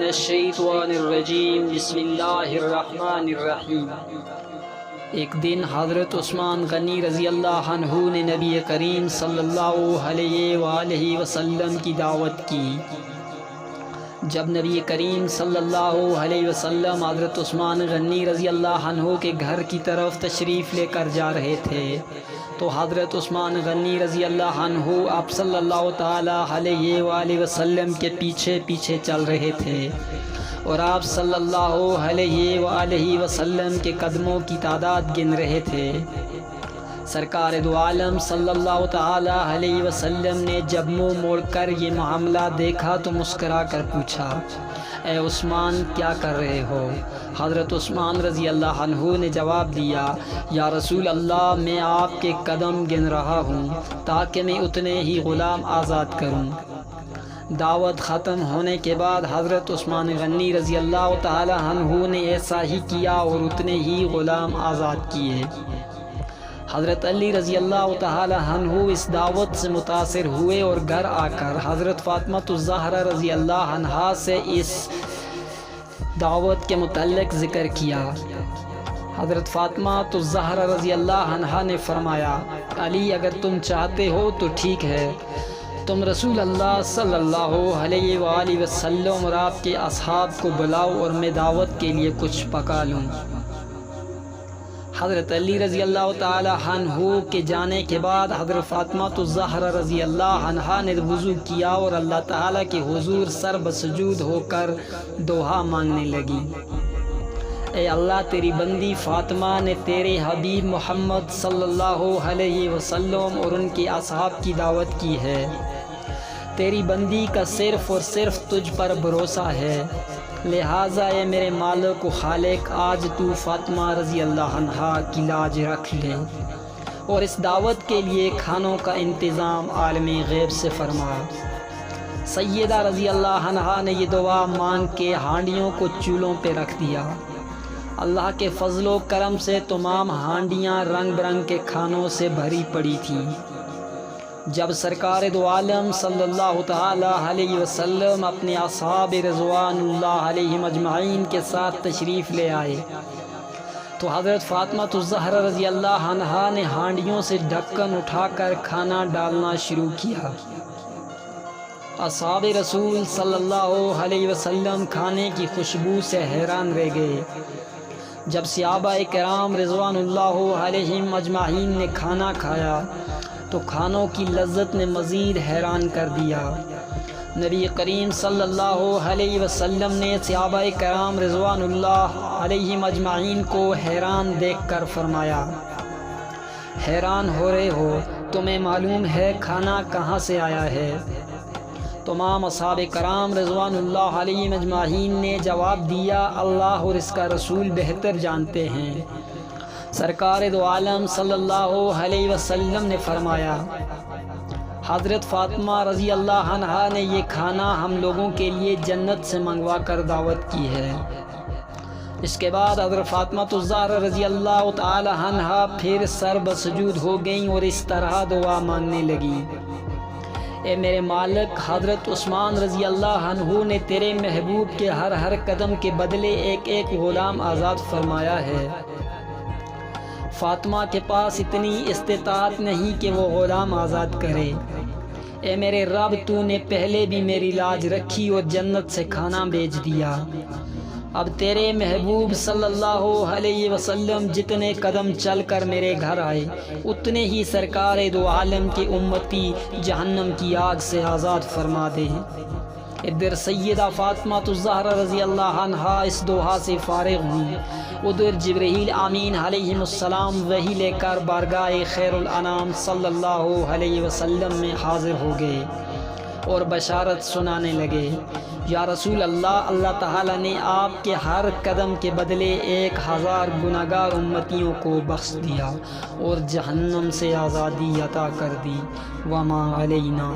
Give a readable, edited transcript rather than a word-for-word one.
الشیطان الرجیم بسم اللہ الرحمن الرحیم۔ ایک دن حضرت عثمان غنی رضی اللہ عنہ نے نبی کریم صلی اللہ علیہ وآلہ وسلم کی دعوت کی۔ جب نبی کریم صلی اللہ علیہ وسلم حضرت عثمان غنی رضی اللہ عنہ کے گھر کی طرف تشریف لے کر جا رہے تھے تو حضرت عثمان غنی رضی اللہ عنہ آپ صلی اللہ تعالی علیہ وآلہ وسلم کے پیچھے پیچھے چل رہے تھے اور آپ صلی اللہ علیہ وآلہ وسلم کے قدموں کی تعداد گن رہے تھے۔ سرکار دو عالم صلی اللہ تعالی علیہ وسلم نے جب منہ موڑ کر یہ معاملہ دیکھا تو مسکرا کر پوچھا، اے عثمان کیا کر رہے ہو؟ حضرت عثمان رضی اللہ عنہ نے جواب دیا، یا رسول اللہ میں آپ کے قدم گن رہا ہوں تاکہ میں اتنے ہی غلام آزاد کروں۔ دعوت ختم ہونے کے بعد حضرت عثمان غنی رضی اللہ تعالی عنہ نے ایسا ہی کیا اور اتنے ہی غلام آزاد کیے۔ حضرت علی رضی اللہ تعالی عنہ اس دعوت سے متاثر ہوئے اور گھر آ کر حضرت فاطمہ الزہرا رضی اللہ عنہا سے اس دعوت کے متعلق ذکر کیا۔ حضرت فاطمہ الزہرا رضی اللہ عنہا نے فرمایا، علی اگر تم چاہتے ہو تو ٹھیک ہے، تم رسول اللہ صلی اللہ علیہ وآلہ وسلم اور آپ کے اصحاب کو بلاؤ اور میں دعوت کے لیے کچھ پکا لوں۔ حضرت علی رضی اللہ تعالی عنہ کے جانے کے بعد حضرت فاطمہ الزہرا رضی اللہ عنہا نے وضو کیا اور اللہ تعالیٰ کے حضور سر بسجود ہو کر دعا مانگنے لگی، اے اللہ تیری بندی فاطمہ نے تیرے حبیب محمد صلی اللہ علیہ وسلم اور ان کے اصحاب کی دعوت کی ہے، تیری بندی کا صرف اور صرف تجھ پر بھروسہ ہے، لہٰذا اے میرے مالک و خالق آج تو فاطمہ رضی اللہ عنہا کی لاج رکھ لے اور اس دعوت کے لیے کھانوں کا انتظام عالم غیب سے فرما۔ سیدہ رضی اللہ عنہا نے یہ دعا مانگ کے ہانڈیوں کو چولہوں پہ رکھ دیا۔ اللہ کے فضل و کرم سے تمام ہانڈیاں رنگ برنگ کے کھانوں سے بھری پڑی تھیں۔ جب سرکار دو عالم صلی اللہ تعالی علیہ وسلم اپنے اصحاب رضوان اللہ علیہم اجمعین کے ساتھ تشریف لے آئے تو حضرت فاطمہ الزہرا رضی اللہ عنہا نے ہانڈیوں سے ڈھکن اٹھا کر کھانا ڈالنا شروع کیا۔ اصحاب رسول صلی اللہ علیہ وسلم کھانے کی خوشبو سے حیران رہ گئے۔ جب صحابہ کرام رضوان اللہ علیہم اجمعین نے کھانا کھایا تو کھانوں کی لذت نے مزید حیران کر دیا۔ نبی کریم صلی اللہ علیہ وسلم نے صحابہ کرام رضوان اللہ علیہم اجمعین کو حیران دیکھ کر فرمایا، حیران ہو رہے ہو؟ تمہیں معلوم ہے کھانا کہاں سے آیا ہے؟ تمام اصحاب کرام رضوان اللہ علیہم اجمعین نے جواب دیا، اللہ اور اس کا رسول بہتر جانتے ہیں۔ سرکار دو عالم صلی اللہ علیہ وسلم نے فرمایا، حضرت فاطمہ رضی اللہ عنہا نے یہ کھانا ہم لوگوں کے لیے جنت سے منگوا کر دعوت کی ہے۔ اس کے بعد حضرت فاطمہ الزہرا رضی اللہ تعالی عنہا پھر سر بسجود ہو گئیں اور اس طرح دعا مانگنے لگی، اے میرے مالک حضرت عثمان رضی اللہ عنہ نے تیرے محبوب کے ہر قدم کے بدلے ایک ایک غلام آزاد فرمایا ہے، فاطمہ کے پاس اتنی استطاعت نہیں کہ وہ غلام آزاد کرے، اے میرے رب تو نے پہلے بھی میری لاج رکھی اور جنت سے کھانا بھیج دیا، اب تیرے محبوب صلی اللہ علیہ وسلم جتنے قدم چل کر میرے گھر آئے اتنے ہی سرکار دو عالم کے امتی جہنم کی آگ سے آزاد فرما دے۔ ادھر سیدہ فاطمہ الزہرا رضی اللہ عنہا اس دعا سے فارغ ہوئی، ادھر جبرائیل امین علیہ السلام وحی لے کر بارگاہ خیر الانام صلی اللہ علیہ وسلم میں حاضر ہو گئے اور بشارت سنانے لگے، یا رسول اللہ، اللہ تعالیٰ نے آپ کے ہر قدم کے بدلے 1000 گناہگار امتیوں کو بخش دیا اور جہنم سے آزادی عطا کر دی، وما علینا